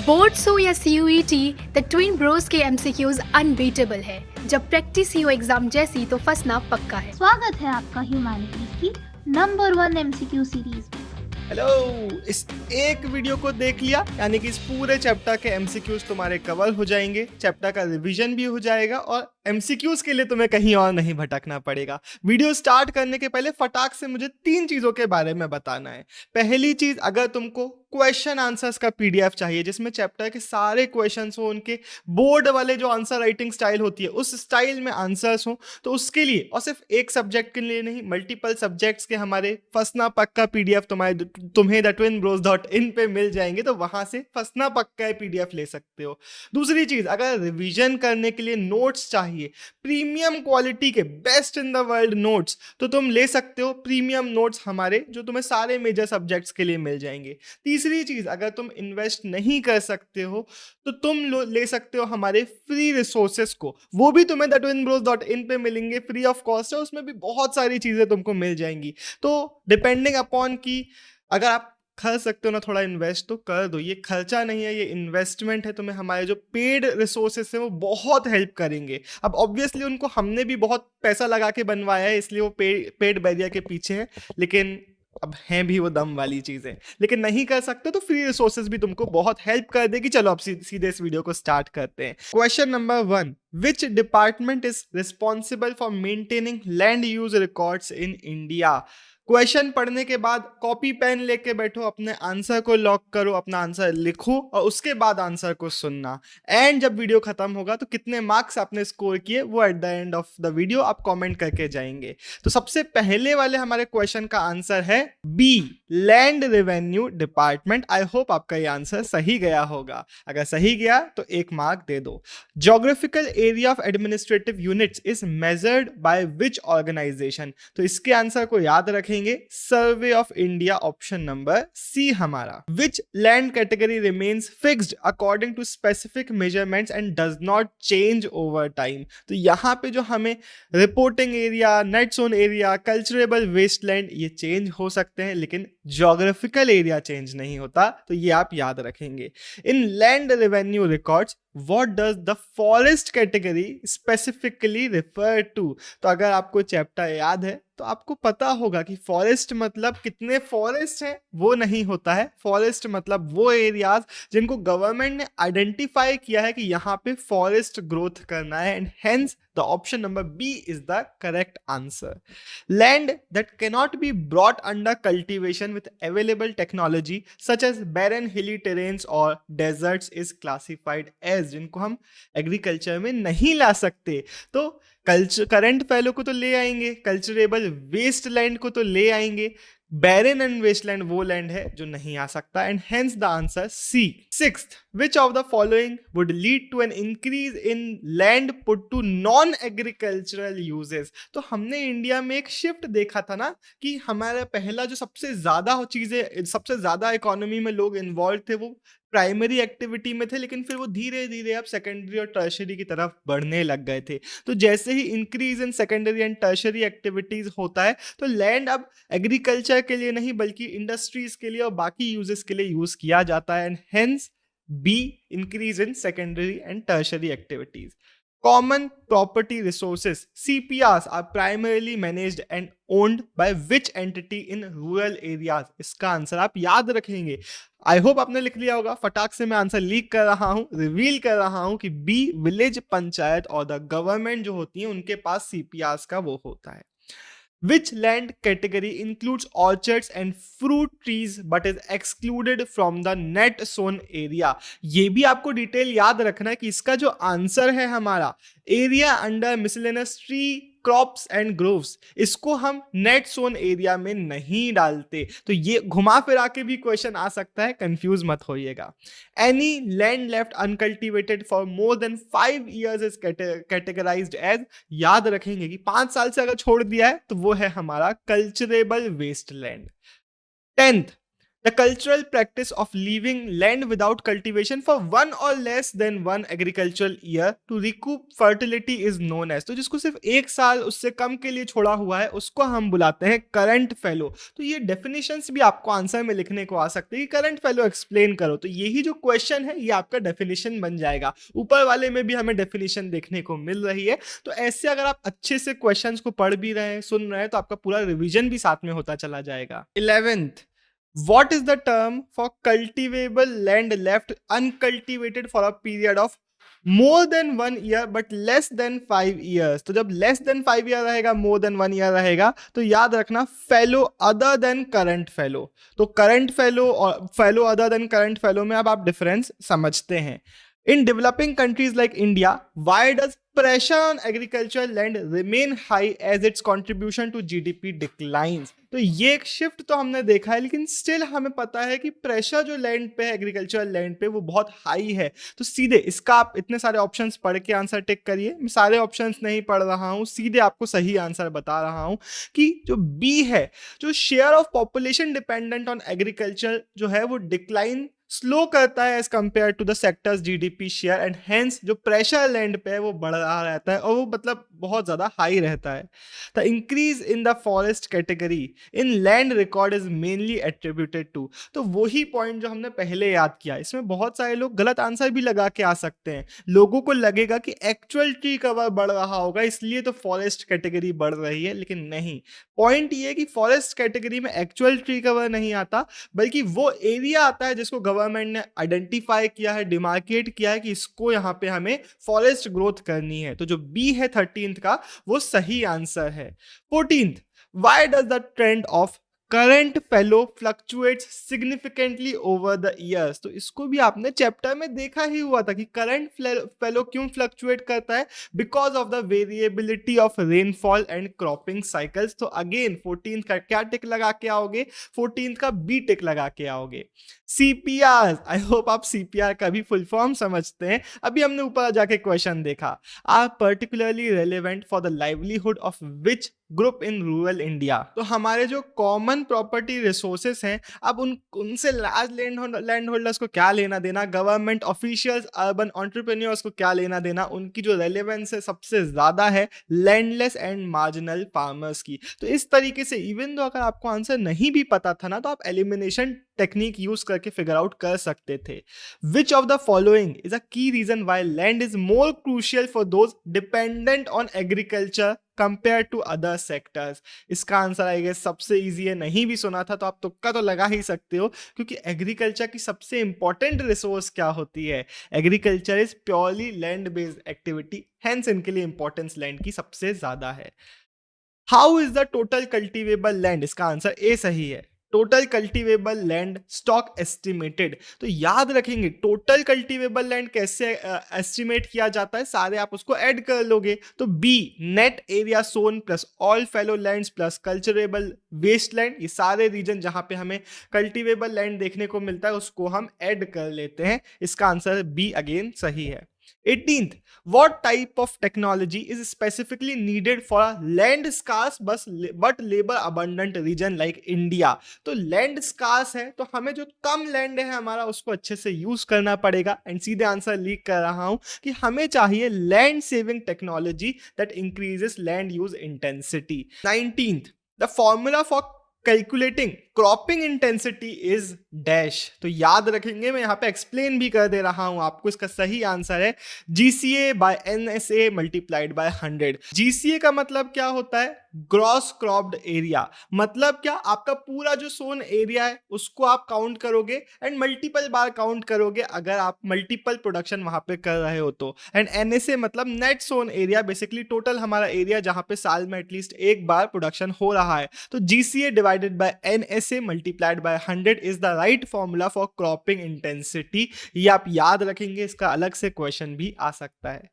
Boards हो या CUET, the twin Bros के MCQs अनबीटेबल है। जब प्रैक्टिस ही हो एग्जाम जैसी तो फंसना पक्का है। स्वागत है आपका ह्यूमैनिटीज की नंबर 1 MCQ सीरीज में। हेलो, इस एक वीडियो को देख लिया यानी कि इस पूरे चैप्टर के एमसीक्यूज तुम्हारे कवर हो जाएंगे, चैप्टर का रिवीजन भी हो जाएगा और एमसीक्यूज के लिए तुम्हें कहीं और नहीं भटकना पड़ेगा। वीडियो स्टार्ट करने के पहले फटाक से मुझे 3 चीजों के बारे में बताना है। पहली चीज, अगर तुमको क्वेश्चन आंसर्स का पीडीएफ चाहिए जिसमें चैप्टर के सारे क्वेश्चंस हो, उनके बोर्ड वाले जो आंसर राइटिंग स्टाइल होती है उस स्टाइल में आंसर्स हो, तो उसके लिए और सिर्फ एक सब्जेक्ट के लिए नहीं, मल्टीपल सब्जेक्ट्स के हमारे फंसना पक्का पीडीएफ तुम्हें thetwinbros.in पे मिल जाएंगे, तो वहां से फंसना पक्का पीडीएफ ले सकते हो। दूसरी चीज, अगर रिवीजन करने के लिए नोट्स चाहिए, प्रीमियम क्वालिटी के best in the world notes, तो तुम ले सकते हो प्रीमियम नोट्स हमारे, जो तुम्हें सारे मेजर सब्जेक्ट्स के लिए मिल जाएंगे। तीसरी चीज, अगर तुम इन्वेस्ट नहीं कर सकते हो तो तुम ले सकते हो हमारे फ्री रिसोर्सेस को, वो भी तुम्हें thetwinbros.in पे मिलेंगे, फ्री ऑफ कॉस्ट है, उसमें भी बहुत सारी चीजें तुमको मिल जाएंगी। तो डिपेंडिंग अपॉन की अगर आप कर सकते हो ना थोड़ा इन्वेस्ट तो कर दो, ये खर्चा नहीं है, ये इन्वेस्टमेंट है। तुम्हें हमारे जो पेड रिसोर्सेस हैं वो बहुत हेल्प करेंगे। अब ऑब्वियसली उनको हमने भी बहुत पैसा लगा के बनवाया है, इसलिए वो पेड बैरियर के पीछे है, लेकिन अब हैं भी वो दम वाली चीजें। लेकिन नहीं कर सकते तो फ्री रिसोर्सेज भी तुमको बहुत हेल्प कर देगी। चलो अब सीधे इस वीडियो को स्टार्ट करते हैं। Question number 1, which department is responsible for maintaining land use records in India? Question पढ़ने के बाद कॉपी पेन लेके बैठो, अपने आंसर को लॉक करो, अपना आंसर लिखो और उसके बाद आंसर को सुनना। एंड जब वीडियो खत्म होगा तो कितने मार्क्स आपने स्कोर किए वो at the end of the video आप कमेंट करके जाएंगे। तो सबसे पहले वाले हमारे क्वेश्चन का आंसर है B, land revenue department. I hope आपका ये आंसर सही गया होगा। अगर सही गया तो 1 मार्क दे दो। Geographical area of administrative units is measured by which organization? तो इसके आंसर को याद रखें, survey of India, option number C हमारा। Which land category remains fixed according to specific measurements and does not change over time? तो यहां पे जो हमें reporting area, net sown area, culturable wasteland, ये चेंज हो सकते हैं लेकिन ज्योग्राफिकल एरिया चेंज नहीं होता, तो ये आप याद रखेंगे। इन land revenue records what does the forest category specifically refer to? तो अगर आपको चैप्टर याद है तो आपको पता होगा कि फॉरेस्ट मतलब कितने फॉरेस्ट हैं वो नहीं होता है। फॉरेस्ट मतलब वो एरियाज जिनको गवर्नमेंट ने आइडेंटिफाई किया है कि यहाँ पे फॉरेस्ट ग्रोथ करना है, and hence the option number B is the correct answer. Land that cannot be brought under cultivation with available technology such as barren hilly terrains और डेजर्ट्स इज क्लासिफाइड एज, जिनको हम agriculture में नहीं ला सकते। तो current value को तो ले आएंगे, कल्चरेबल वेस्ट लैंड को तो ले आएंगे, बैरन एंड वेस्टलैंड वो लैंड है जो नहीं आ सकता, and hence the answer C. Sixth, which of the following would lead to an increase in land put to non agricultural uses? तो हमने इंडिया में एक शिफ्ट देखा था ना कि हमारा पहला जो सबसे ज्यादा चीजें, सबसे ज्यादा इकोनॉमी में लोग इन्वॉल्व थे वो प्राइमरी एक्टिविटी में थे, लेकिन फिर वो धीरे धीरे अब सेकेंडरी और टर्शरी की तरफ बढ़ने लग गए थे। तो जैसे ही increase in secondary and tertiary activities होता है तो लैंड अब एग्रीकल्चर के लिए नहीं बल्कि इंडस्ट्रीज के लिए और बाकी यूजेस के लिए यूज किया जाता है, and hence B, increase in secondary and tertiary activities. Common property resources CPRs are primarily managed and owned by which entity in rural areas? इसका आंसर आप याद रखेंगे। आई होप आपने लिख लिया होगा। फटाक से मैं आंसर लीक कर रहा हूं, रिवील कर रहा हूं कि बी, विलेज पंचायत और द गवर्नमेंट जो होती है उनके पास CPRs का वो होता है। Which land category includes orchards and fruit trees but is excluded from the net zone area? ये भी आपको डिटेल याद रखना है कि इसका जो आंसर है हमारा area under miscellaneous tree crops and groves, इसको हम नेट जोन एरिया में नहीं डालते। तो ये घुमा फिरा के भी क्वेश्चन आ सकता है, कंफ्यूज मत होइएगा। Any land left uncultivated for more than 5 years is categorized as, याद रखेंगे कि 5 साल से अगर छोड़ दिया है तो वो है हमारा culturable wasteland. 10th, The cultural practice of leaving land without cultivation for one or less than one agricultural year to recoup fertility is known as। तो जिसको सिर्फ एक साल उससे कम के लिए छोड़ा हुआ है उसको हम बुलाते हैं करंट फेलो। तो ये डेफिनेशंस भी आपको आंसर में लिखने को आ सकते हैं कि करंट फेलो एक्सप्लेन करो, तो यही जो क्वेश्चन है ये आपका डेफिनेशन बन जाएगा। ऊपर वाले में भी हमें डेफिनेशन देखने को मिल रही है। तो ऐसे अगर आप अच्छे से क्वेश्चंस को पढ़ भी रहे हैं, सुन रहे हैं, तो आपका पूरा रिवीजन भी साथ में होता चला जाएगा। 11th, what is the term for cultivable land left uncultivated for a period of more than 1 year but less than 5 years? तो जब less than 5 year रहेगा, more than 1 year रहेगा, तो याद रखना fellow other than current fellow। तो current fellow और fellow other than current fellow में अब आप डिफरेंस समझते हैं। In developing countries like India, why does pressure on agricultural land remain high as its contribution to GDP declines? तो ये एक शिफ्ट तो हमने देखा है, लेकिन स्टिल हमें पता है कि प्रेशर जो लैंड पे है, एग्रीकल्चरल लैंड पे, वो बहुत हाई है। तो सीधे इसका आप इतने सारे ऑप्शंस पढ़ के आंसर टिक करिए। मैं सारे ऑप्शंस नहीं पढ़ रहा हूँ, सीधे आपको सही आंसर बता रहा हूँ कि जो बी है, जो share of population dependent on agriculture जो है वो डिक्लाइन स्लो करता है as compared to the sectors GDP share, and hence जो प्रेशर लैंड पे है वो बढ़ रहा रहता है और वो मतलब बहुत ज्यादा हाई रहता है। The increase in the forest category in land record is mainly attributed to. तो वही पॉइंट जो हमने पहले याद किया, इसमें बहुत सारे लोग गलत आंसर भी लगा के आ सकते हैं। लोगों को लगेगा कि एक्चुअल ट्री कवर बढ़ रहा होगा इसलिए तो फॉरेस्ट कैटेगरी बढ़ रही है, लेकिन नहीं। पॉइंट ये है कि फॉरेस्ट कैटेगरी में एक्चुअल ट्री कवर नहीं आता, बल्कि वो एरिया आता है जिसको गवर्नमेंट ने आइडेंटिफाई किया है, डिमार्केट किया है कि इसको यहाँ पे हमें फॉरेस्ट ग्रोथ करनी है। तो जो बी है 13th का, वो सही आंसर है। 14th, why does the trend of current fellow fluctuates significantly over the years? तो इसको भी आपने चैप्टर में देखा ही हुआ था कि करंट फेलो क्यों फ्लक्चुएट करता है, because of the variability of rainfall and cropping cycles. तो अगेन 14th का क्या टिक लगा के आओगे? 14th का बी टिक लगा के आओगे। सीपीआर, आई होप आप सीपीआर का भी फुल फॉर्म समझते हैं। अभी हमने ऊपर जाके क्वेश्चन देखा, are particularly relevant for the livelihood of which group in rural India? तो हमारे जो कॉमन प्रॉपर्टी रिसोर्सेस हैं, अब उनसे लार्ज लैंड होल्डर्स को क्या लेना देना, गवर्नमेंट ऑफिशियल्स, अर्बन एंटरप्रेन्योर्स को क्या लेना देना? उनकी जो रेलेवेंस है सबसे ज्यादा है लैंडलेस एंड मार्जिनल फार्मर्स की। तो इस तरीके से इवन दो अगर आपको आंसर नहीं भी पता था ना, तो आप एलिमिनेशन टेक्निक यूज करके फिगर आउट कर सकते थे। Which of the following is a key reason why land is more crucial for those dependent on agriculture compared to other sectors? इसका आंसर आएगा सबसे इजी है, नहीं भी सुना था तो आप तुक्का तो लगा ही सकते हो, क्योंकि एग्रीकल्चर की सबसे इंपॉर्टेंट रिसोर्स क्या होती है? Agriculture is purely land based activity, hence इनके लिए इंपॉर्टेंस लैंड की सबसे ज्यादा है। How is the total cultivable land? इसका आंसर ए सही है। Total cultivable land stock estimated, तो याद रखेंगे टोटल कल्टिवेबल लैंड कैसे एस्टिमेट किया जाता है, सारे आप उसको ऐड कर लोगे। तो B net area sown plus all fallow lands plus culturable wasteland, ये सारे रीजन जहां पे हमें कल्टिवेबल लैंड देखने को मिलता है उसको हम ऐड कर लेते हैं। इसका आंसर बी अगेन सही है। 18th, what type of technology is specifically needed for a land scarce but labor abundant region like India? तो land scarce है तो हमें जो कम लैंड है हमारा उसको अच्छे से यूज करना पड़ेगा, एंड सीधे आंसर लीक कर रहा हूं कि हमें चाहिए land saving technology that increases land use intensity. 19th, the formula for calculating cropping intensity is dash. तो याद रखेंगे, मैं यहाँ पे एक्सप्लेन भी कर दे रहा हूं आपको। इसका सही आंसर है GCA by NSA multiplied by 100। GCA का मतलब क्या होता है? Gross cropped area. मतलब क्या? आपका पूरा जो सोन एरिया है उसको आप काउंट करोगे एंड मल्टीपल बार काउंट करोगे अगर आप मल्टीपल प्रोडक्शन वहां पे कर रहे हो तो। एंड NSA मतलब net sown area, basically total हमारा एरिया जहां पे साल में एटलीस्ट एक बार प्रोडक्शन हो रहा है। तो GCA divided by NSA multiplied by 100 is the right formula for cropping intensity. ये आप याद रखेंगे, इसका अलग से क्वेश्चन भी आ सकता है।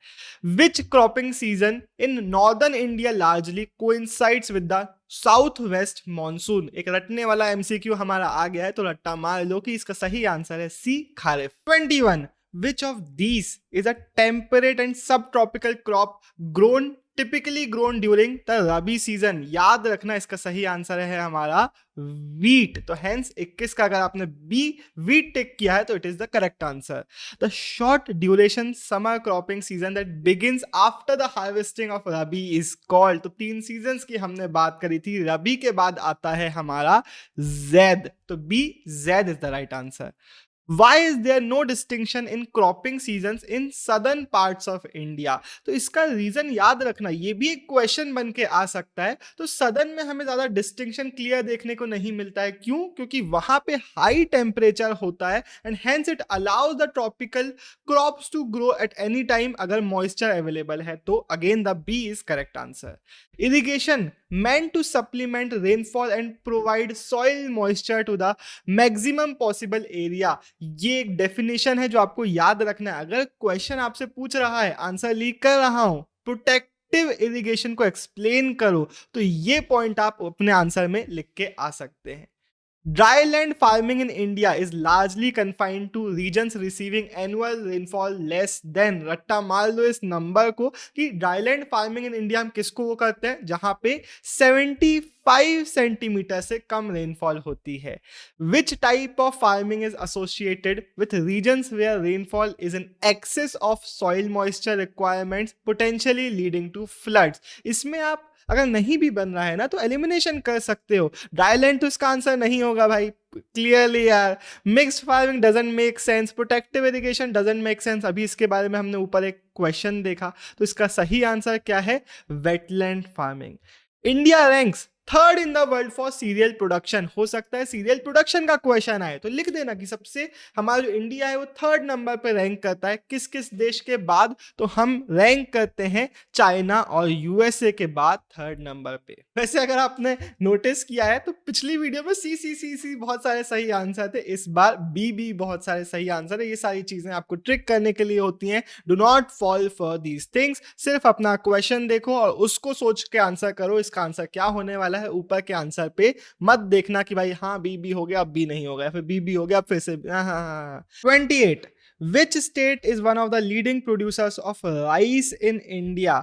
Which cropping season in northern India largely coincides with the south west monsoon? एक रटने वाला MCQ हमारा आ गया है तो रट्टा मार लो कि इसका सही आंसर है सी kharif. 21, which of these is a temperate and subtropical crop grown typically grown during the rabi season. याद रखना इसका सही आंसर है हमारा वीट। तो हेंस 21 का अगर आपने बी वीट टिक किया है तो it is the correct answer. The short duration summer cropping season that begins after the harvesting of rabi is called. तो 3 सीजन्स की हमने बात करी थी, रबी के बाद आता है हमारा जैद, तो B Zaid is the right answer. Why is there no distinction in cropping seasons in southern parts of India? तो इसका रीजन याद रखना, ये भी एक क्वेश्चन बन के आ सकता है। तो सदर्न में हमें ज्यादा डिस्टिंक्शन क्लियर देखने को नहीं मिलता है। क्यों? क्योंकि वहां पे हाई टेम्परेचर होता है and hence it allows the tropical crops to grow at any time अगर मॉइस्चर अवेलेबल है। तो again the B is correct answer. Irrigation meant to supplement rainfall and provide soil moisture to the maximum possible area। ये एक definition है जो आपको याद रखना है। अगर क्वेश्चन आपसे पूछ रहा है, आंसर लीक कर रहा हूं, प्रोटेक्टिव इरिगेशन को एक्सप्लेन करो, तो ये पॉइंट आप अपने आंसर में लिख के आ सकते हैं। Dryland farming in India is largely confined to regions receiving annual rainfall less than, रट्टा मार लो इस नंबर को कि ड्राईलैंड फार्मिंग इन इंडिया हम किसको वो करते हैं जहां पे 75 सेंटीमीटर से कम रेनफॉल होती है। Which type of farming is associated with regions where rainfall is in excess of soil moisture requirements potentially leading to floods? इसमें आप अगर नहीं भी बन रहा है ना तो एलिमिनेशन कर सकते हो। ड्राईलैंड तो इसका आंसर नहीं होगा भाई, क्लियरली यार। Mixed farming doesn't make sense, protective irrigation doesn't make sense. अभी इसके बारे में हमने ऊपर एक क्वेश्चन देखा, तो इसका सही आंसर क्या है? Wetland farming. India ranks third in the world for serial production. हो सकता है सीरियल प्रोडक्शन का क्वेश्चन आए तो लिख देना कि सबसे हमारा जो इंडिया है वो थर्ड नंबर पे रैंक करता है किस किस देश के बाद। तो हम रैंक करते हैं चाइना और यूएसए के बाद थर्ड नंबर पे। वैसे अगर आपने नोटिस किया है तो पिछली वीडियो में सी बहुत सारे सही आंसर थे, इस बार बी बहुत सारे सही आंसर है। ये सारी चीजें आपको ट्रिक करने के लिए होती हैं। Do not fall for these things. सिर्फ अपना क्वेश्चन देखो और उसको सोच के आंसर करो, इसका आंसर क्या होने वाला है। ऊपर के आंसर पे मत देखना कि भाई हाँ बी हो गया अब बी नहीं हो गया, फिर बी हो गया फिर से 28 which state is one of the leading producers of rice in India?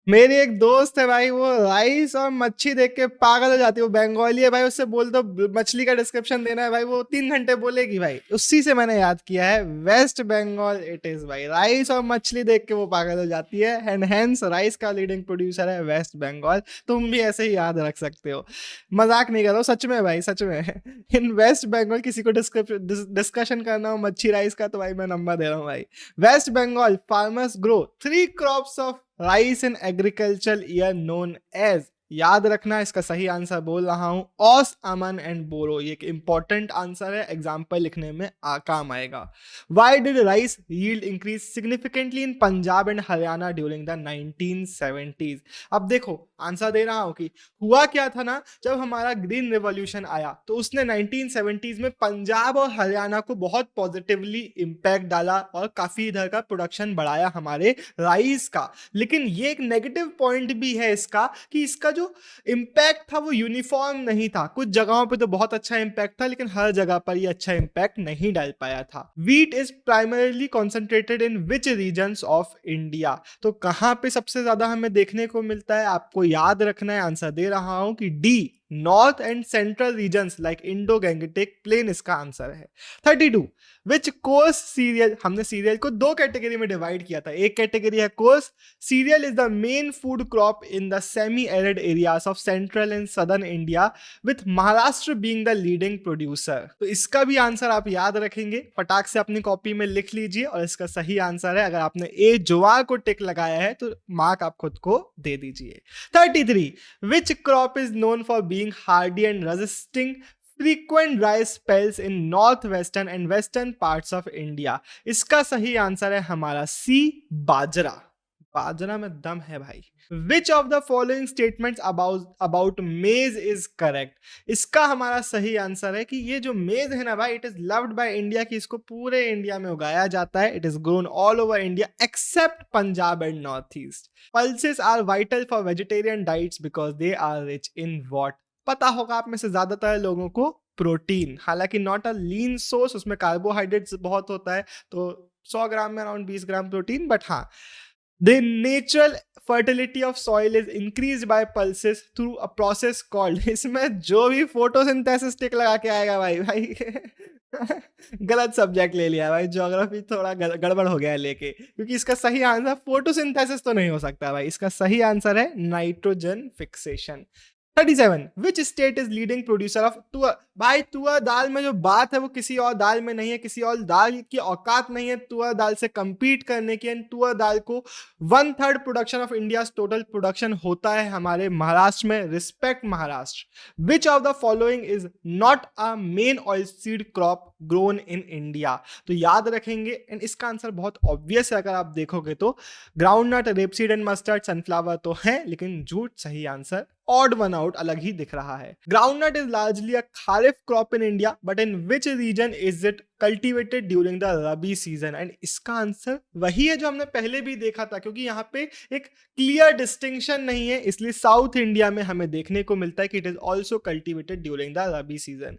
मेरी एक दोस्त है भाई, वो राइस और मच्छी देख के पागल हो जाती है। वो बंगाली है भाई, उससे बोल दो मछली का डिस्क्रिप्शन देना है भाई, वो 3 घंटे बोलेगी भाई। उसी से मैंने याद किया है, वेस्ट बंगाल इट इज भाई। राइस और मछली देख के वो पागल हो जाती है एंड हेंस राइस का लीडिंग प्रोड्यूसर है वेस्ट बंगाल। तुम भी ऐसे ही याद रख सकते हो, मजाक नहीं कर रहा हूँ, सच में भाई, सच में। इन वेस्ट बंगाल किसी को डिस्कशन करना हो मच्छी राइस का तो भाई मैं नंबर दे रहा हूँ भाई। West Bengal farmers grow 3 crops of rice in agriculture year known as. याद रखना इसका सही आंसर बोल रहा हूं, ऑस, अमन एंड बोरो। ये एक इंपॉर्टेंट आंसर है, एग्जाम्पल लिखने में काम आएगा। Why did rice yield increase significantly in Punjab and Haryana during the 1970s? अब देखो आंसर दे रहा हूं कि हुआ क्या था ना, जब हमारा ग्रीन रिवॉल्यूशन आया तो उसने 1970s में पंजाब और हरियाणा को बहुत पॉजिटिवली इंपैक्ट डाला और काफी इधर का प्रोडक्शन बढ़ाया हमारे राइस का। लेकिन ये एक नेगेटिव पॉइंट भी है इसका कि इसका जो इंपैक्ट था वो यूनिफॉर्म नहीं था। कुछ जगहों पे तो बहुत अच्छा इंपैक्ट था लेकिन हर जगह पर ये अच्छा इंपैक्ट नहीं डाल पाया था। Wheat is primarily concentrated in which regions of India? तो कहां पे सबसे ज्यादा हमें देखने को मिलता है, आपको याद रखना है। आंसर दे रहा हूं कि D, north and central regions like Indo Gangetic plain इसका आंसर है। 32 विच कोर्स सीरियल, हमने सीरियल को 2 कैटेगरी में डिवाइड किया था। एक कैटेगरी है course serial is the main food crop in the semi arid areas of central and southern India with Maharashtra being the leading producer. तो इसका भी आंसर आप याद रखेंगे, फटाक से अपनी कॉपी में लिख लीजिए और इसका सही आंसर है, अगर आपने ए जोआ को टिक लगाया है तो मार्क आप खुद को दे दीजिए। 33 which crop is known for being hardy and resisting frequent dry spells in northwestern and western parts of India? इसका सही आंसर है हमारा सी, बाजरा। बाजरा में दम है भाई। Which of the following statements about maize is correct? इसका हमारा सही आंसर है कि ये जो मेज है ना भाई, it is loved by India, कि इसको पूरे इंडिया में उगाया जाता है। It is grown all over India except Punjab and north east. Pulses are vital for vegetarian diets because they are rich in what? पता होगा आप में से ज्यादातर लोगों को प्रोटीन, हालांकि नॉट अ लीन सोर्स, उसमें कार्बोहाइड्रेट्स बहुत होता है, तो 100 ग्राम में अराउंड 20 ग्राम प्रोटीन, बट हाँ The natural fertility of soil is increased by pulses through a process called इसमें जो भी फोटोसिंथेसिस टिक लगा के आएगा भाई भाई गलत सब्जेक्ट ले लिया भाई, ज्योग्राफी थोड़ा गड़बड़ हो गया है लेके, क्योंकि इसका सही आंसर फोटोसिंथेसिस तो नहीं हो सकता भाई, इसका सही आंसर है nitrogen fixation. 37 which state is leading producer of तुअर। भाई तुअर दाल में जो बात है वो किसी और दाल में नहीं है, किसी और दाल की औकात नहीं है तुअर दाल से compete करने की। एंड तुअर दाल को 1/3 production of India total production होता है हमारे महाराष्ट्र में। Respect Maharashtra. Which of the following is not a men oil seed crop grown in India. तो याद रखेंगे, एंड इसका आंसर बहुत ऑब्वियस है अगर आप देखोगे तो, groundnut, rapeseed and mustard, sunflower तो है, लेकिन जूट सही आंसर, ऑड वन आउट अलग ही दिख रहा है। Groundnut is largely a kharif crop in India, but in which region is it cultivated during the rabi season. And इसका आंसर वही है जो हमने पहले भी देखा था, क्योंकि यहाँ पे एक क्लियर डिस्टिंक्शन नहीं है, इसलिए साउथ इंडिया में हमें देखने को मिलता है कि it is also cultivated during the rabi season.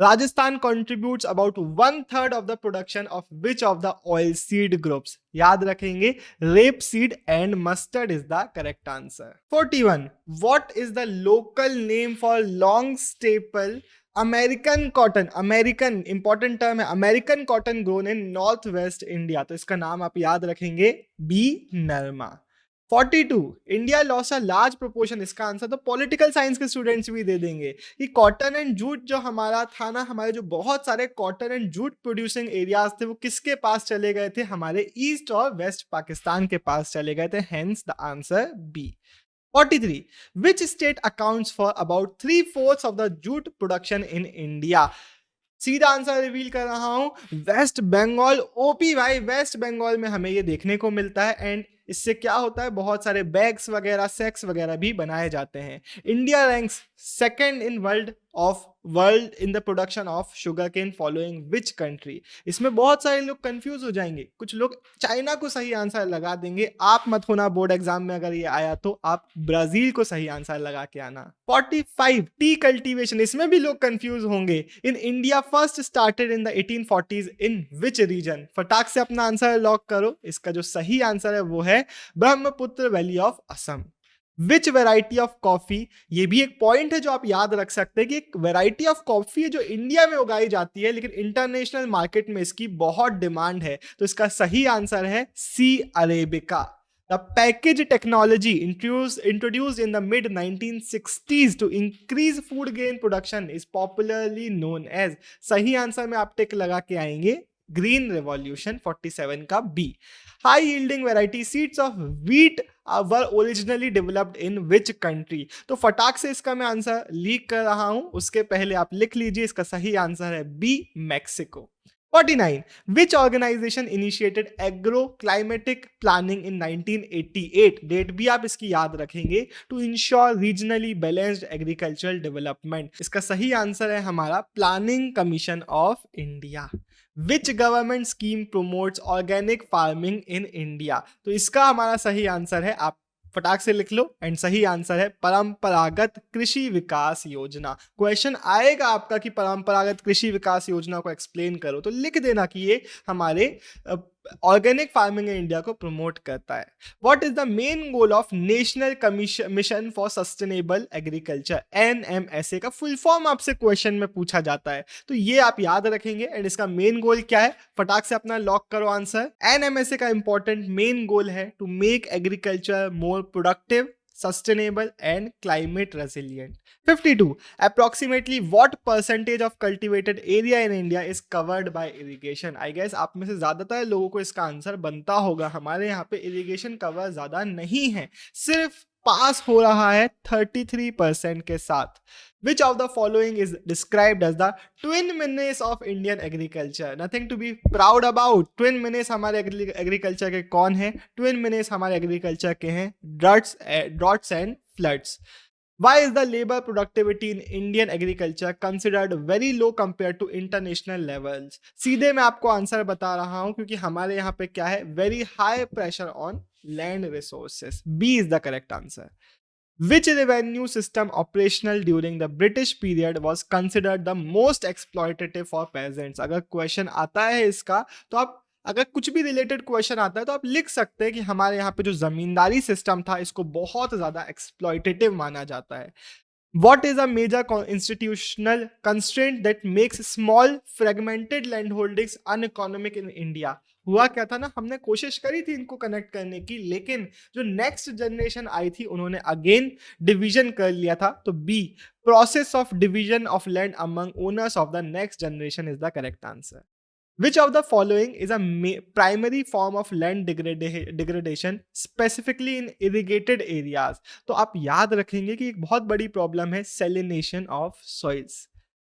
Rajasthan contributes about 1/3 of the production of which of the oil seed groups? याद रखेंगे, rape seed and mustard is the correct answer. 41. What is the local name for long staple American cotton? American important term है, American cotton grown in northwest India. तो इसका नाम आप याद रखेंगे, B. नरमा। 42. India loss a large proportion. इसका answer तो political science के स्टूडेंट्स भी दे देंगे कि कॉटन एंड जूट जो हमारा था ना, हमारे जो बहुत सारे cotton and jute producing areas थे वो किसके पास चले गए थे? हमारे ईस्ट और वेस्ट पाकिस्तान के पास चले गए थे। Hence the answer B. 43. Which state accounts for about 3/4 of the jute production in India? सीधा आंसर रिवील कर रहा हूं, वेस्ट बंगाल। ओपी भाई, वेस्ट बंगाल में हमें ये देखने को मिलता है। एंड इससे क्या होता है, बहुत सारे बैग्स वगैरह, सेक्स वगैरह भी बनाए जाते हैं। India ranks second in world in the production of sugarcane following which country. इसमें बहुत सारे लोग कंफ्यूज हो जाएंगे, कुछ लोग चाइना को सही आंसर लगा देंगे। आप मत होना बोर्ड एग्जाम में अगर ये आया तो आप ब्राजील को सही आंसर लगा के आना। 45. टी कल्टीवेशन, इसमें भी लोग कंफ्यूज होंगे। In India first started in the 1840s in which region. फटाक से अपना आंसर लॉक करो। इसका जो सही आंसर है वो है Brahmaputra valley of Assam. Which variety of coffee, ये भी एक पॉइंट है जो आप याद रख सकते हैं कि एक वेराइटी ऑफ कॉफी है जो इंडिया में उगाई जाती है, लेकिन इंटरनेशनल मार्केट में इसकी बहुत डिमांड है। तो इसका सही आंसर है सी arabica. The package technology introduced in the mid 1960s to increase food grain production is popularly known as। सही आंसर में आप टिक लगा के आएंगे, ग्रीन रेवोल्यूशन। 47 का B. High yielding variety seeds of wheat were originally developed in which country. तो फटाक से इसका मैं आंसर लीक कर रहा हूं, उसके पहले आप लिख लीजिए, इसका सही आंसर है B, Mexico. 49. Which organization initiated agro-climatic planning in 1988? Date भी आप इसकी याद रखेंगे, to ensure regionally balanced agricultural development। इसका सही आंसर है हमारा planning commission of India. Which government scheme promotes organic farming in India? तो इसका हमारा सही आंसर है, आप फटाक से लिख लो, एंड सही आंसर है परंपरागत कृषि विकास योजना। क्वेश्चन आएगा आपका कि परंपरागत कृषि विकास योजना को एक्सप्लेन करो, तो लिख देना कि ये हमारे ऑर्गेनिक फार्मिंग इन इंडिया को प्रमोट करता है। What is the main goal of national mission for sustainable agriculture? NMSA का फुल फॉर्म आपसे क्वेश्चन में पूछा जाता है, तो ये आप याद रखेंगे। एंड इसका मेन गोल क्या है, फटाक से अपना लॉक करो आंसर। NMSA का इंपॉर्टेंट मेन गोल है to make agriculture more productive, sustainable and climate resilient. 52. Approximately what percentage of cultivated area in India is covered by irrigation? I guess आप में से ज्यादातर लोगों को इसका आंसर बनता होगा। हमारे यहाँ पे इरिगेशन कवर ज्यादा नहीं है, सिर्फ पास हो रहा है 33% के साथ। Which of the following is described as the twin menace of Indian agriculture? Nothing to be proud about. Twin menace हमारे एग्रीकल्चर के कौन है? Twin menace हमारे एग्रीकल्चर के हैं droughts and floods. Why is the labor productivity in Indian agriculture considered very low compared to international levels? सीधे मैं आपको आंसर बता रहा हूं, क्योंकि हमारे यहाँ पे क्या है, very high pressure on land resources. B is the correct answer. Which revenue system operational during the British period was considered the most exploitative for peasants? अगर क्वेश्चन आता है इसका तो आप अगर कुछ भी रिलेटेड क्वेश्चन आता है तो आप लिख सकते हैं कि हमारे यहाँ पे जो जमींदारी सिस्टम था इसको बहुत ज़्यादा एक्सप्लॉइटेटिव माना जाता है। What is a major institutional constraint that makes small fragmented land holdings uneconomic in India? हुआ क्या था ना, हमने कोशिश करी थी इनको कनेक्ट करने की, लेकिन जो नेक्स्ट जनरेशन आई थी उन्होंने अगेन डिवीजन कर लिया था। तो B, process of division of land among owners of the next generation is the correct answer. Which of the following is a primary form of land degradation specifically in irrigated areas? तो आप याद रखेंगे कि एक बहुत बड़ी problem है salination of soils।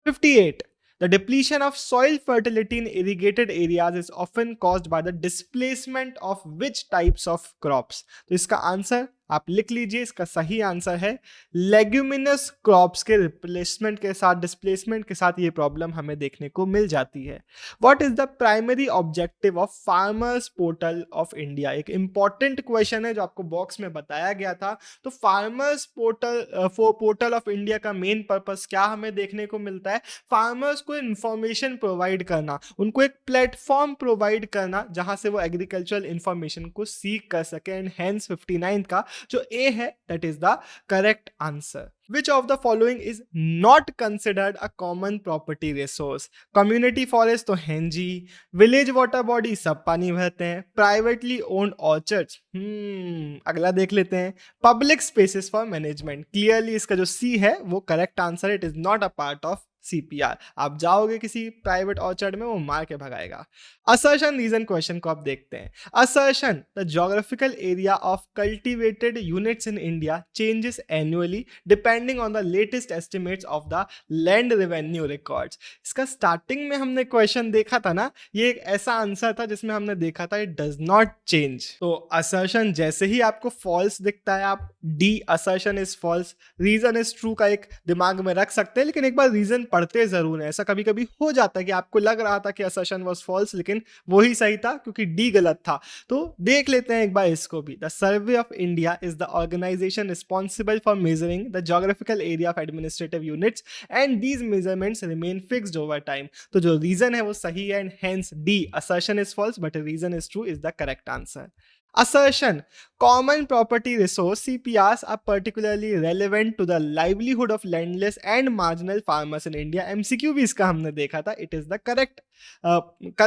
58. The depletion of soil fertility in irrigated areas is often caused by the displacement of which types of crops? तो इसका आंसर आप लिख लीजिए, इसका सही आंसर है लेग्यूमिनस क्रॉप्स के रिप्लेसमेंट के साथ, डिस्प्लेसमेंट के साथ ये प्रॉब्लम हमें देखने को मिल जाती है। What is the primary objective of farmers portal of India? एक इंपॉर्टेंट क्वेश्चन है जो आपको बॉक्स में बताया गया था। तो फार्मर्स पोर्टल ऑफ इंडिया का मेन पर्पस क्या हमें देखने को मिलता है? फार्मर्स को इंफॉर्मेशन प्रोवाइड करना, उनको एक प्लेटफॉर्म प्रोवाइड करना जहां से वो एग्रीकल्चरल इंफॉर्मेशन को सीख कर सके। एंड हेंस 59 का जो ए है that is the correct answer. Which of the following is not considered a common property resource? Community forest तो हैं जी, विलेज वाटर बॉडी सब पानी भरते हैं, प्राइवेटली ओन्ड ऑर्चर्ड्स अगला देख लेते हैं, public spaces for management. Clearly इसका जो सी है वो correct answer, it is not a part of CPR. आप जाओगे किसी प्राइवेट ऑर्चर्ड में, वो मार के भगाएगा। असर्शन रीजन क्वेश्चन को आप देखते हैं। Assertion, the geographical area of cultivated units in India changes annually depending on the latest estimates of the land revenue records. इसका स्टार्टिंग में हमने क्वेश्चन देखा था ना, ये एक ऐसा आंसर था जिसमें हमने देखा था इट डज नॉट चेंज। तो असर्शन जैसे ही आपको फॉल्स दिखता है, आप D assertion is false, reason is true का एक दिमाग में रख सकते हैं, लेकिन एक बार रीजन पढ़ते जरूर है। ऐसा कभी कभी हो जाता है कि आपको लग रहा था कि असर्शन वाज फॉल्स, लेकिन वही सही था क्योंकि डी गलत था। तो देख लेते हैं एक बार इसको भी। The survey of India is the organization responsible for measuring the geographical area of administrative units and these measurements remain fixed over time. तो जो रीजन है वो सही है, and hence D assertion is false but reason is true is the correct answer. Assertion, common property resource CPRs are particularly relevant to the livelihood of landless and marginal farmers in India। MCQ भी इसका हमने देखा था। It is the correct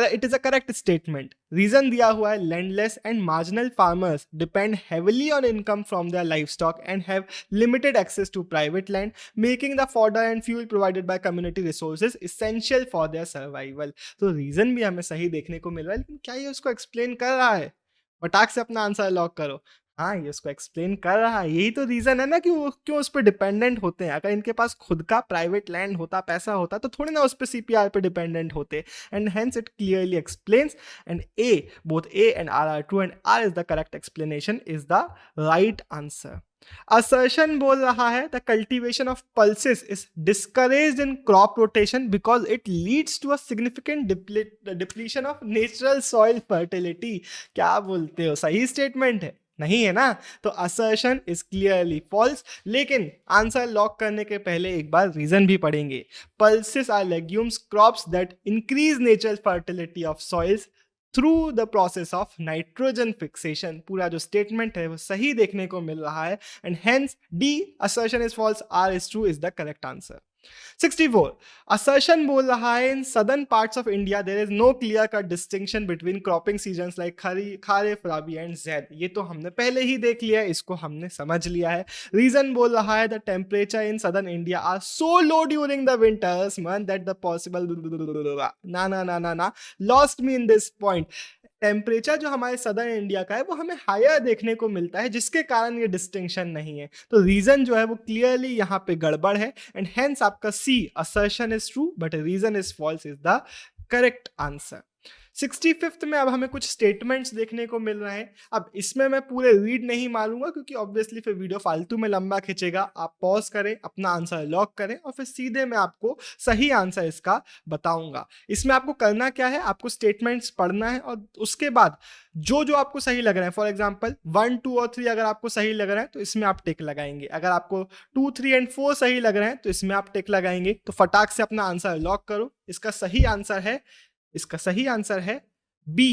it is a correct statement। Reason दिया हुआ है landless and marginal farmers depend heavily on income from their livestock and have limited access to private land, making the fodder and fuel provided by community resources essential for their survival। तो reason भी हमें सही देखने को मिल रहा है, लेकिन क्या ये उसको एक्सप्लेन कर रहा है? फटाक से अपना आंसर लॉक करो। हाँ, ये उसको एक्सप्लेन कर रहा है। यही तो रीजन है ना कि वो क्यों उस पर डिपेंडेंट होते हैं। अगर इनके पास खुद का प्राइवेट लैंड होता, पैसा होता, तो थोड़ी ना उस पर सीपीआर पे डिपेंडेंट होते। And hence it clearly explains, and A, both A and R are true, and R is the correct explanation, is the right answer. Assertion बोल रहा है the cultivation of pulses is discouraged in crop rotation because it leads to a significant depletion of natural soil fertility. क्या बोलते हो, सही statement है? नहीं है ना? तो असर्शन इज क्लियरली फॉल्स, लेकिन आंसर लॉक करने के पहले एक बार रीजन भी पढ़ेंगे। Pulses are legumes crops that increase natural fertility of soils through the process of nitrogen fixation. पूरा जो स्टेटमेंट है वो सही देखने को मिल रहा है, and hence D assertion is false, R is true is the correct answer. 64, assertion बोल रहा है in southern parts of India there is no clear cut distinction between cropping seasons like kharif, rabi and zaid. ये तो हमने पहले ही देख लिया है, इसको हमने समझ लिया है। रीजन बोल रहा है the temperature in southern India are so low during the winters month that the possible ना ना ना ना ना lost me in this point. Temperature जो हमारे सदर्न इंडिया का है वो हमें हायर देखने को मिलता है, जिसके कारण ये डिस्टिंक्शन नहीं है। तो रीजन जो है वो क्लियरली यहाँ पे गड़बड़ है, एंड हेंस आपका C assertion is true but reason is false is the correct answer. 65th में अब हमें कुछ स्टेटमेंट्स देखने को मिल रहे हैं। अब इसमें मैं पूरे रीड नहीं मारूंगा क्योंकि ऑब्वियसली फिर वीडियो फालतू में लंबा खिंचेगा। आप पॉज करें, अपना आंसर लॉक करें, और फिर सीधे मैं आपको सही आंसर इसका बताऊंगा। इसमें आपको करना क्या है, आपको स्टेटमेंट्स पढ़ना है और उसके बाद जो जो आपको सही लग रहा है, फॉर एग्जाम्पल 1, 2 और 3 अगर आपको सही लग रहा है तो इसमें आप टिक लगाएंगे। अगर आपको 2, 3 एंड 4 सही लग रहे हैं तो इसमें आप टिक लगाएंगे। तो फटाक से अपना आंसर लॉक करो। इसका सही आंसर है बी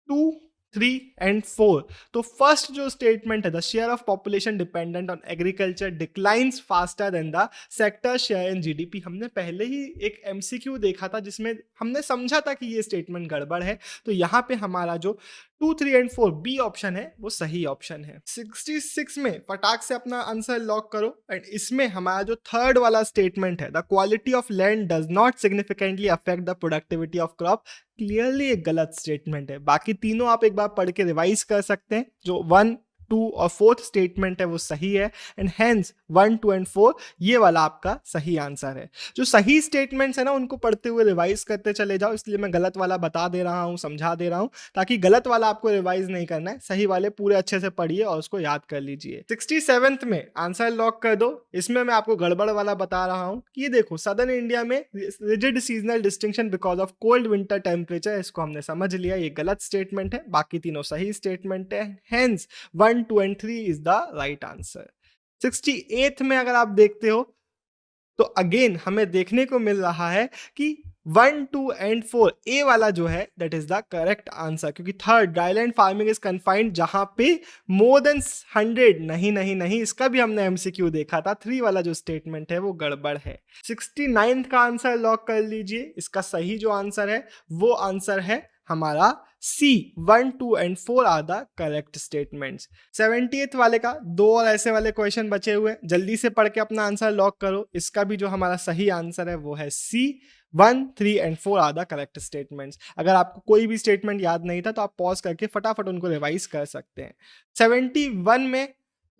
2, 3 एंड 4। तो फर्स्ट जो स्टेटमेंट है, the share of population dependent on agriculture declines faster than the sector share in GDP, हमने पहले ही एक एमसीक्यू देखा था जिसमें हमने समझा था कि ये स्टेटमेंट गड़बड़ है। तो यहाँ पे हमारा जो 2, 3 एंड 4 बी ऑप्शन है वो सही ऑप्शन है। 66 में फटाक से अपना आंसर लॉक करो। एंड इसमें हमारा जो थर्ड वाला स्टेटमेंट है, the quality of land does not significantly affect the productivity of crop, clearly एक गलत स्टेटमेंट है। बाकी तीनों आप एक बार पढ़ के रिवाइज कर सकते हैं। जो 1, 2 और 4th स्टेटमेंट है वो सही है एंड हेंस 1, 2 एंड 4 ये वाला आपका सही आंसर है। जो सही स्टेटमेंट्स है ना उनको पढ़ते हुए रिवाइज करते चले जाओ, इसलिए मैं गलत वाला बता दे रहा हूँ, समझा दे रहा हूँ, ताकि गलत वाला आपको रिवाइज नहीं करना है, सही वाले पूरे अच्छे से पढ़िए और उसको याद कर लीजिए। 67th में आंसर लॉक कर दो। इसमें मैं आपको गड़बड़ वाला बता रहा हूँ। ये देखो, सदर्न इंडिया में rigid seasonal distinction because of cold winter temperature, इसको हमने समझ लिया, ये गलत स्टेटमेंट है। बाकी तीनों सही स्टेटमेंट है, hence 1, 2 and 3 is the right answer. 68th में अगर आप देखते हो तो अगेन हमें देखने को मिल रहा है कि 1, 2 एंड 4 ए वाला जो है that is the correct answer, क्योंकि third dryland farming is confined जहां पे मोर देन 100 नहीं, इसका भी हमने एमसीक्यू देखा था। 3 वाला जो स्टेटमेंट है वो गड़बड़ है। 69th का आंसर लॉक कर लीजिए। इसका सही जो आंसर है वो आंसर है हमारा C, 1, 2 and 4 are the correct statements. 70th वाले का 2 और ऐसे वाले क्वेश्चन बचे हुए, जल्दी से पढ़ के अपना आंसर लॉक करो। इसका भी जो हमारा सही आंसर है वो है C, 1, 3 and 4 are the correct statements. अगर आपको कोई भी स्टेटमेंट याद नहीं था तो आप पॉज करके फटाफट उनको रिवाइज कर सकते हैं। 71 में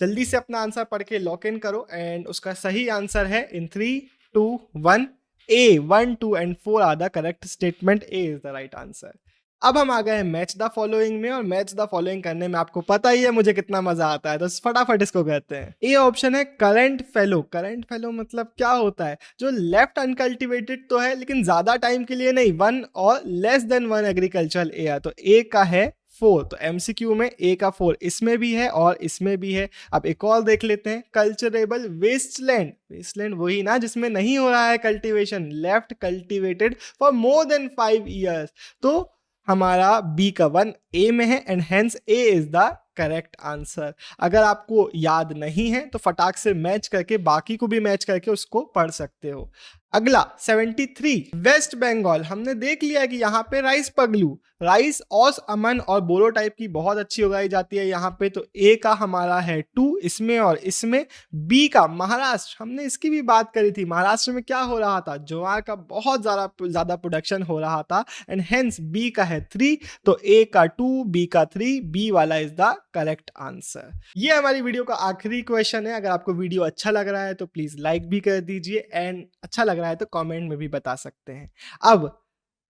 जल्दी से अपना आंसर पढ़ के लॉक इन करो एंड उसका सही आंसर है in 3, 2, 1 A, 1, 2 and 4 are the correct statement. A is the right answer. अब हम आ गए हैं मैच द फॉलोइंग में, और मैच द फॉलोइंग करने में आपको पता ही है मुझे कितना मजा आता है, तो फटाफट इसको कहते हैं। ए ऑप्शन है करंट फेलो। करंट फेलो मतलब क्या होता है? जो लेफ्ट अनकल्टिवेटेड तो है लेकिन ज्यादा टाइम के लिए नहीं, 1 और लेस देन 1 एग्रीकल्चरल एरिया। तो ए का है 4, तो एमसीक्यू में ए का 4 इसमें भी है और इसमें भी है। अब एक और देख लेते हैं, कल्चरेबल वेस्टलैंड। वेस्टलैंड वही ना जिसमें नहीं हो रहा है cultivation, left cultivated for more than 5 years. तो हमारा बी का 1 ए में है and hence A is the correct answer. अगर आपको याद नहीं है तो फटाक से मैच करके, बाकी को भी मैच करके उसको पढ़ सकते हो। अगला 73 वेस्ट बंगाल। हमने देख लिया कि यहाँ पे राइस पगलू, राइस औस अमन और बोरो टाइप की बहुत अच्छी उगाई जाती है यहाँ पे। तो ए का हमारा है 2 इसमें और इसमें। बी का महाराष्ट्र, हमने इसकी भी बात करी थी। महाराष्ट्र में क्या हो रहा था? ज्वार का बहुत ज्यादा प्रोडक्शन हो रहा था एंड हेंस बी का है 3। तो ए का 2, बी का 3, बी वाला इज द करेक्ट आंसर। ये हमारी वीडियो का आखिरी क्वेश्चन है। अगर आपको वीडियो अच्छा लग रहा है तो प्लीज लाइक भी कर दीजिए एंड अच्छा लग रहा है तो कमेंट में भी बता सकते हैं। अब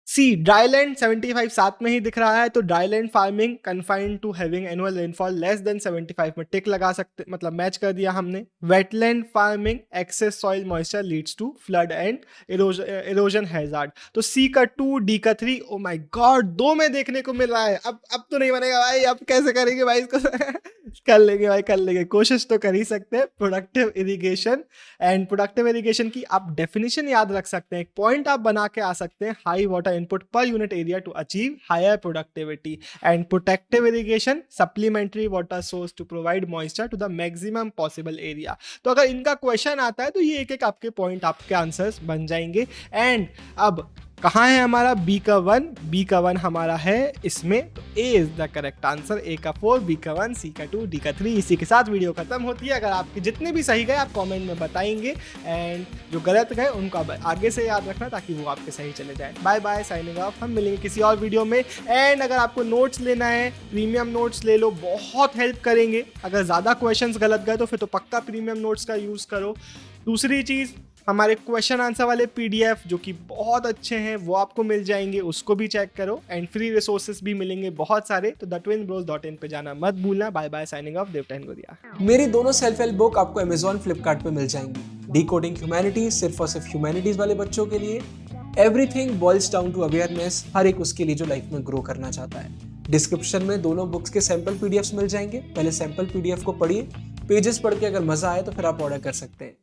सी ड्राईलैंड 75 साथ में ही दिख रहा है, तो dryland farming confined to having annual rainfall less than 75 में टिक लगा सकते, मतलब मैच कर दिया हमने। Wetland farming excess soil moisture leads to flood and erosion hazard. तो सी का 2, डी का 3। ओ माय गॉड, 2 में देखने को मिल रहा है। अब तो नहीं बनेगा भाई, अब कैसे करेंगे भाई इसको? कर लेंगे भाई, कर लेंगे, कोशिश तो कर ही सकते हैं। Productive irrigation, and productive irrigation की आप डेफिनेशन याद रख सकते हैं, एक पॉइंट आप बना के आ सकते हैं, high water input per unit area to achieve higher productivity, and protective irrigation supplementary water source to provide moisture to the maximum possible area। तो अगर इनका क्वेश्चन आता है तो ये एक आपके पॉइंट, आपके आंसर्स बन जाएंगे। एंड अब कहाँ है हमारा बी का 1? बी का 1 हमारा है इसमें, तो ए इज द करेक्ट आंसर। ए का 4, बी का 1, सी का 2, डी का 3। इसी के साथ वीडियो खत्म होती है। अगर आपके जितने भी सही गए आप कमेंट में बताएंगे एंड जो गलत गए उनको आप आगे से याद रखना ताकि वो आपके सही चले जाए। Bye bye, signing off. हम मिलेंगे किसी और वीडियो में। एंड अगर आपको नोट्स लेना है, प्रीमियम नोट्स ले लो, बहुत हेल्प करेंगे। अगर ज़्यादा क्वेश्चंस गलत गए तो फिर तो पक्का प्रीमियम नोट्स का यूज़ करो। दूसरी चीज़, हमारे क्वेश्चन आंसर वाले पीडीएफ जो कि बहुत अच्छे हैं वो आपको मिल जाएंगे, उसको भी चेक करो। एंड फ्री रिसोर्सेज भी मिलेंगे बहुत सारे, तो thetwinbros.in पे जाना मत भूलना। बाय बाय, साइनिंग ऑफ, देवटहन गोरिया। मेरी दोनों सेल्फ हेल्प बुक आपको अमेजॉन फ्लिपकार्ट पे मिल जाएंगी। डिकोडिंग ह्यूमैनिटीज सिर्फ और सिर्फ ह्यूमैनिटीज वाले बच्चों के लिए। Everything boils down to awareness, हर एक उसके लिए जो लाइफ में ग्रो करना चाहता है। डिस्क्रिप्शन में दोनों बुक्स के सैंपल पीडीएफ्स मिल जाएंगे। पहले सैंपल पीडीएफ को पढ़िए, पेजेस पढ़ के अगर मजा आए तो फिर आप ऑर्डर कर सकते हैं।